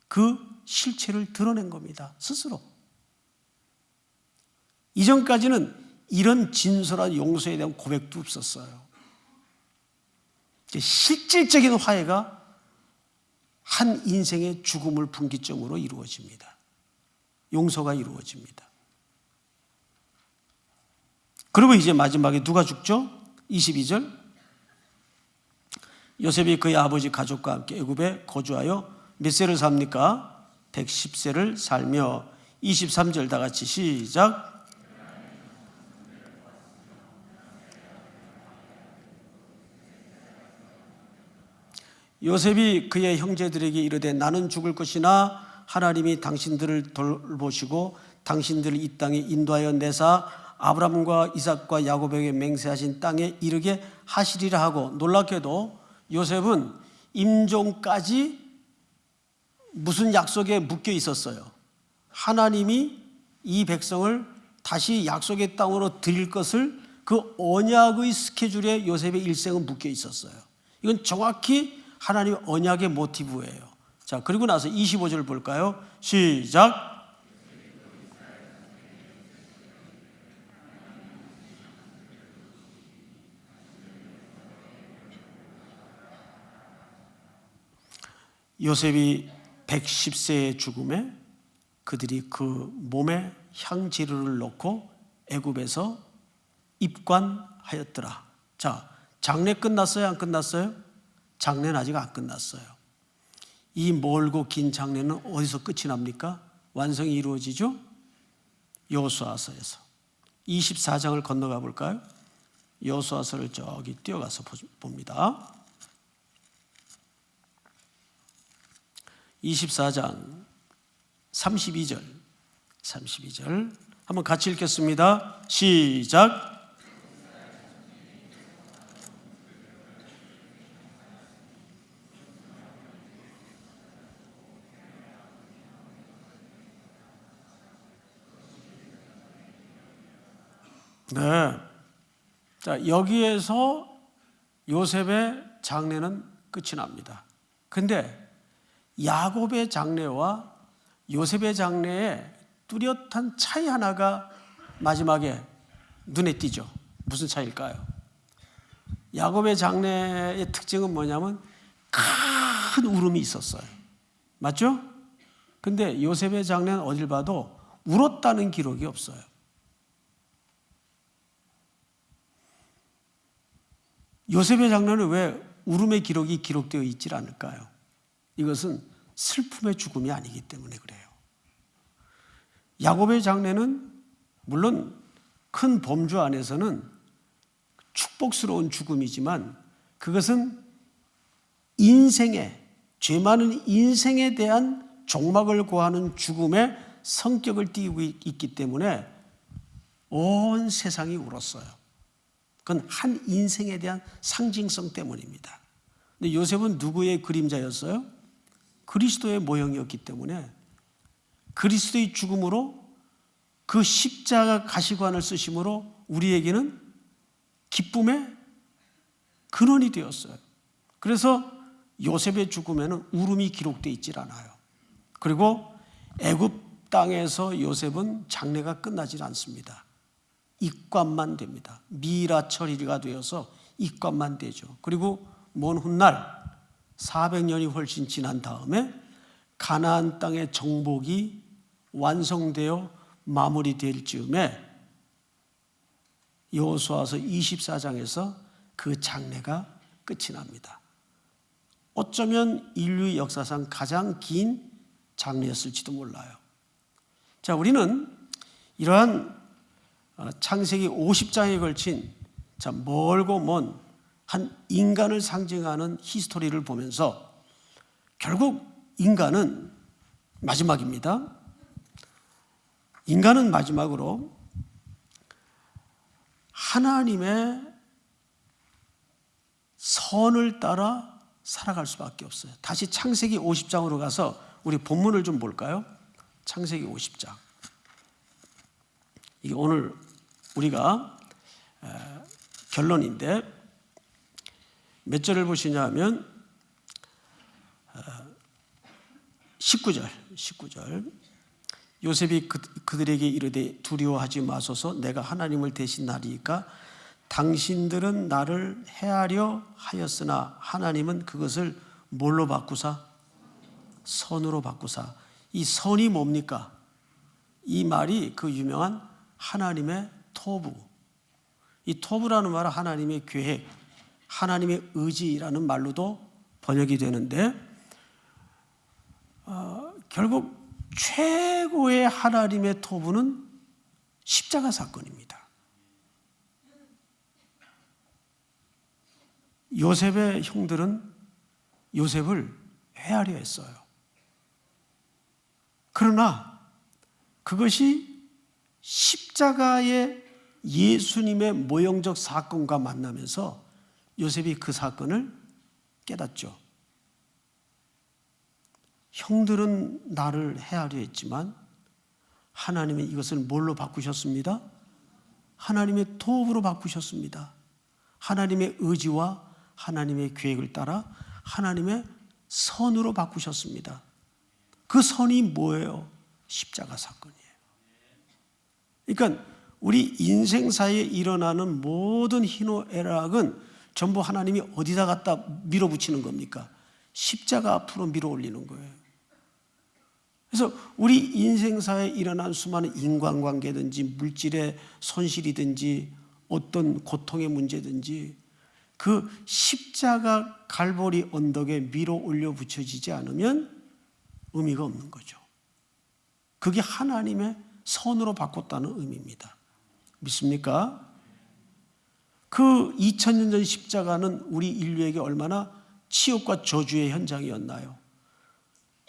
그 실체를 드러낸 겁니다. 스스로. 이전까지는 이런 진솔한 용서에 대한 고백도 없었어요. 실질적인 화해가 한 인생의 죽음을 분기점으로 이루어집니다. 용서가 이루어집니다. 그리고 이제 마지막에 누가 죽죠? 22절. 요셉이 그의 아버지 가족과 함께 애굽에 거주하여 몇 세를 삽니까? 110세를 살며 23절 다 같이 시작. 요셉이 그의 형제들에게 이르되 나는 죽을 것이나 하나님이 당신들을 돌보시고 당신들을 이 땅에 인도하여 내사 아브라함과 이삭과 야곱에게 맹세하신 땅에 이르게 하시리라 하고, 놀랍게도 요셉은 임종까지 무슨 약속에 묶여 있었어요. 하나님이 이 백성을 다시 약속의 땅으로 드릴 것을 그 언약의 스케줄에 요셉의 일생은 묶여 있었어요. 이건 정확히 하나님의 언약의 모티브예요. 자, 그리고 나서 25절 볼까요? 시작. 요셉이 110세의 죽음에 그들이 그 몸에 향지루를 놓고 애굽에서 입관하였더라. 자, 장례 끝났어요? 안 끝났어요? 장례는 아직 안 끝났어요. 이 멀고 긴 장례는 어디서 끝이 납니까? 완성이 이루어지죠? 여호수아서에서. 24장을 건너가 볼까요? 여호수아서를 저기 뛰어가서 봅니다. 24장 32절 한번 같이 읽겠습니다. 시작. 네. 자, 여기에서 요셉의 장례는 끝이 납니다. 근데 야곱의 장례와 요셉의 장례에 뚜렷한 차이 하나가 마지막에 눈에 띄죠. 무슨 차이일까요? 야곱의 장례의 특징은 뭐냐면 큰 울음이 있었어요. 맞죠? 근데 요셉의 장례는 어딜 봐도 울었다는 기록이 없어요. 요셉의 장례는 왜 울음의 기록이 기록되어 있질 않을까요? 이것은 슬픔의 죽음이 아니기 때문에 그래요. 야곱의 장례는 물론 큰 범주 안에서는 축복스러운 죽음이지만 그것은 인생에, 죄 많은 인생에 대한 종막을 고하는 죽음의 성격을 띠고 있기 때문에 온 세상이 울었어요. 그건 한 인생에 대한 상징성 때문입니다. 근데 요셉은 누구의 그림자였어요? 그리스도의 모형이었기 때문에 그리스도의 죽음으로 그 십자가 가시관을 쓰심으로 우리에게는 기쁨의 근원이 되었어요. 그래서 요셉의 죽음에는 울음이 기록되어 있질 않아요. 그리고 애굽 땅에서 요셉은 장례가 끝나질 않습니다. 입관만 됩니다. 미라 처리가 되어서 입관만 되죠. 그리고 먼 훗날 400년이 훨씬 지난 다음에 가나안 땅의 정복이 완성되어 마무리될 즈음에 여호수아서 24장에서 그 장례가 끝이 납니다. 어쩌면 인류 역사상 가장 긴 장례였을지도 몰라요. 자, 우리는 이러한 창세기 50장에 걸친 참 멀고 먼 한 인간을 상징하는 히스토리를 보면서 결국 인간은 마지막입니다. 인간은 마지막으로 하나님의 선을 따라 살아갈 수밖에 없어요. 다시 창세기 50장으로 가서 우리 본문을 좀 볼까요? 창세기 50장. 이게 오늘 우리가 결론인데 몇 절을 보시냐면 19절 요셉이 그들에게 이르되 두려워하지 마소서 내가 하나님을 대신하리이까 당신들은 나를 해하려 하였으나 하나님은 그것을 뭘로 바꾸사? 선으로 바꾸사. 이 선이 뭡니까? 이 말이 그 유명한 하나님의 토부. 이 토부라는 말은 하나님의 계획, 하나님의 의지라는 말로도 번역이 되는데 결국 최고의 하나님의 토부는 십자가 사건입니다. 요셉의 형들은 요셉을 해하려 했어요. 그러나 그것이 십자가의 예수님의 모형적 사건과 만나면서 요셉이 그 사건을 깨닫죠. 형들은 나를 해하려 했지만 하나님이 이것을 뭘로 바꾸셨습니다? 하나님의 도움으로 바꾸셨습니다. 하나님의 의지와 하나님의 계획을 따라 하나님의 선으로 바꾸셨습니다. 그 선이 뭐예요? 십자가 사건이에요. 그러니까 우리 인생사에 일어나는 모든 희노애락은 전부 하나님이 어디다 갖다 밀어붙이는 겁니까? 십자가 앞으로 밀어 올리는 거예요. 그래서 우리 인생사에 일어난 수많은 인간관계든지 물질의 손실이든지 어떤 고통의 문제든지 그 십자가 갈보리 언덕에 밀어 올려 붙여지지 않으면 의미가 없는 거죠. 그게 하나님의 선으로 바꿨다는 의미입니다. 믿습니까? 그 2000년 전 십자가는 우리 인류에게 얼마나 치욕과 저주의 현장이었나요?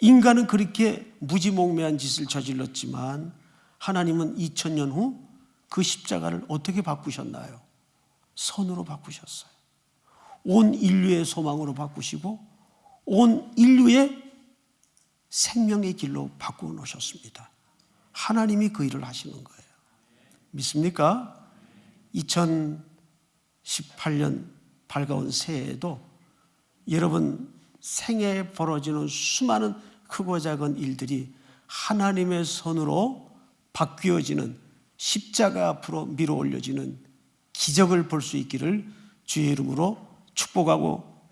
인간은 그렇게 무지몽매한 짓을 저질렀지만 하나님은 2000년 후 그 십자가를 어떻게 바꾸셨나요? 선으로 바꾸셨어요. 온 인류의 소망으로 바꾸시고 온 인류의 생명의 길로 바꾸어 놓으셨습니다. 하나님이 그 일을 하시는 거예요. 믿습니까? 2018년 밝아온 새해에도 여러분 생애에 벌어지는 수많은 크고 작은 일들이 하나님의 손으로 바뀌어지는 십자가 앞으로 밀어 올려지는 기적을 볼 수 있기를 주의 이름으로 축복하고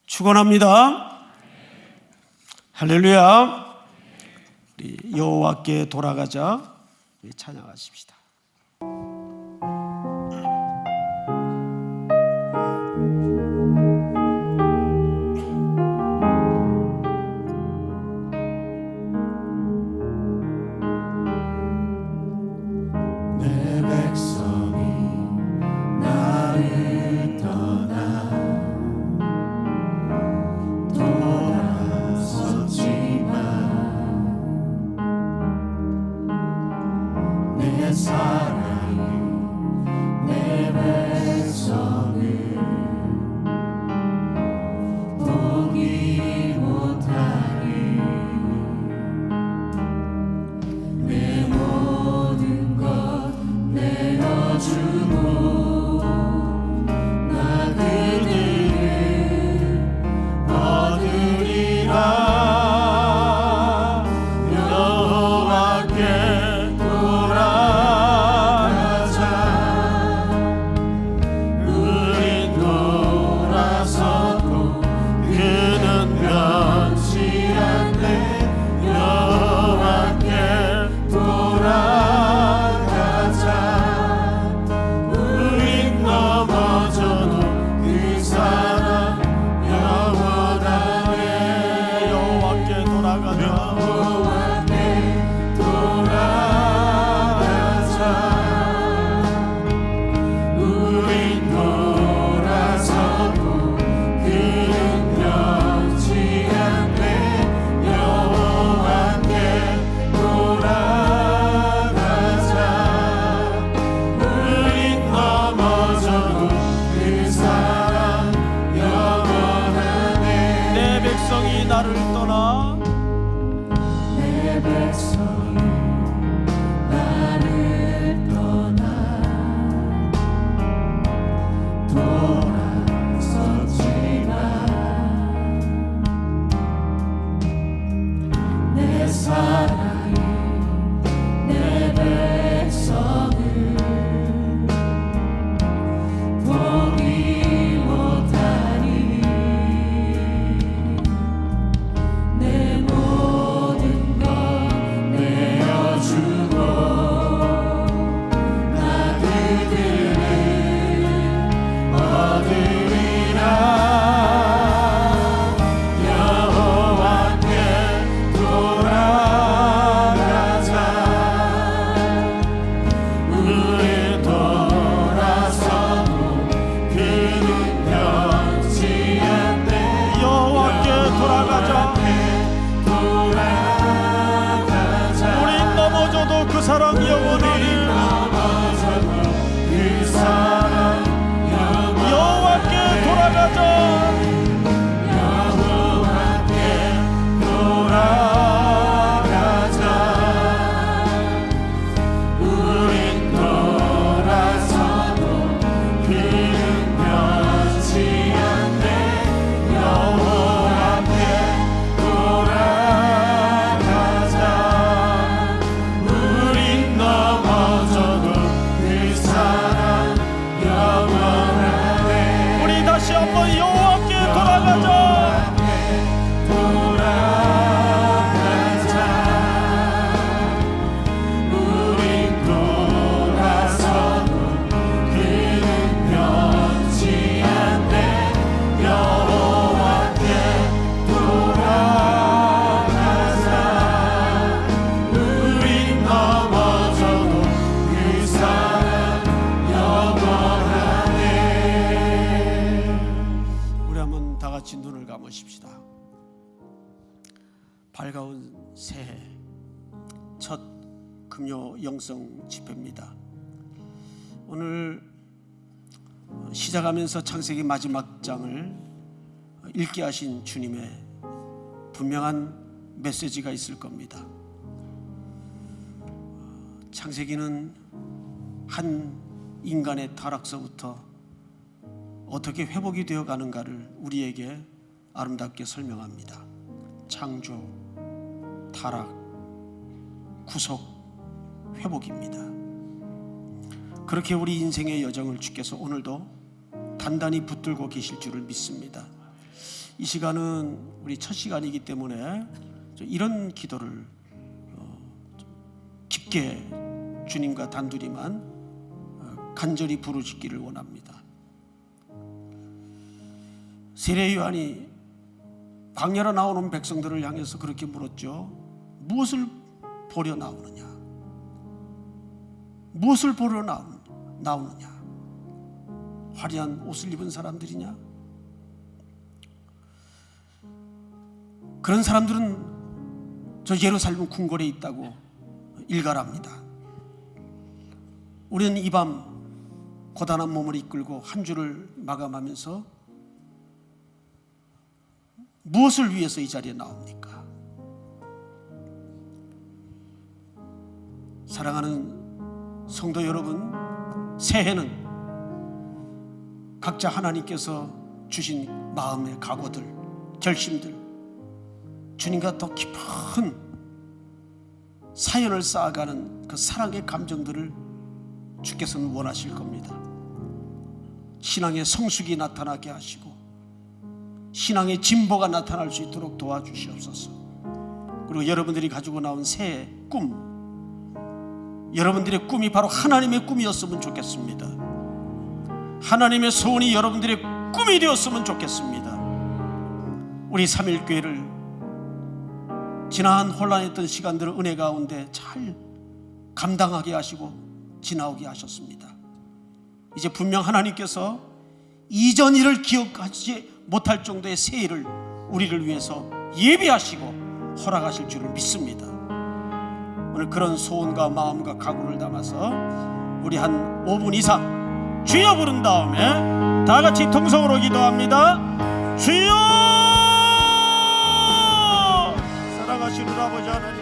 축원합니다. 할렐루야. 우리 여호와께 돌아가자. 찬양하십시다. 여호와께 돌아 사랑 영원하네. 여호와께 돌아가자. 우리 다시 한번 여호와께 돌아가자. 우린 돌아서도 그는 변치 않네. 여호와께 돌아가자. 우린 넘어져도 그 사랑 영원하네. 우리 한번 다 같이 눈을 감으십시다. 밝아온 새해 첫 금요 영성 집회입니다. 오늘 시작하면서 창세기 마지막 장을 읽게 하신 주님의 분명한 메시지가 있을 겁니다. 창세기는 한 인간의 타락서부터 어떻게 회복이 되어 가는가를 우리에게 아름답게 설명합니다. 창조, 타락, 구속, 회복입니다. 그렇게 우리 인생의 여정을 주께서 오늘도 단단히 붙들고 계실 줄을 믿습니다. 이 시간은 우리 첫 시간이기 때문에 이런 기도를 깊게 주님과 단둘이만 간절히 부르짖기를 원합니다. 세례 요한이 광야로 나오는 백성들을 향해서 그렇게 물었죠. 무엇을 보려 나오느냐? 무엇을 보러 나오느냐? 화려한 옷을 입은 사람들이냐? 그런 사람들은 저 예루살렘 궁궐에 있다고 일갈합니다. 우리는 이 밤 고단한 몸을 이끌고 한 주를 마감하면서 무엇을 위해서 이 자리에 나옵니까? 사랑하는 성도 여러분, 새해는 각자 하나님께서 주신 마음의 각오들, 결심들, 주님과 더 깊은 사연을 쌓아가는 그 사랑의 감정들을 주께서는 원하실 겁니다. 신앙의 성숙이 나타나게 하시고 신앙의 진보가 나타날 수 있도록 도와주시옵소서. 그리고 여러분들이 가지고 나온 새해 꿈, 여러분들의 꿈이 바로 하나님의 꿈이었으면 좋겠습니다. 하나님의 소원이 여러분들의 꿈이 되었으면 좋겠습니다. 우리 3.1교회를 지난 혼란했던 시간들을 은혜 가운데 잘 감당하게 하시고 지나오게 하셨습니다. 이제 분명 하나님께서 이전 일을 기억하지 못할 정도의 새해를 우리를 위해서 예비하시고 허락하실 줄을 믿습니다. 오늘 그런 소원과 마음과 각오를 담아서 우리 한 5분 이상 주여 부른 다음에 다 같이 통성으로 기도합니다. 주여! 사랑하시는 아버지 하나님,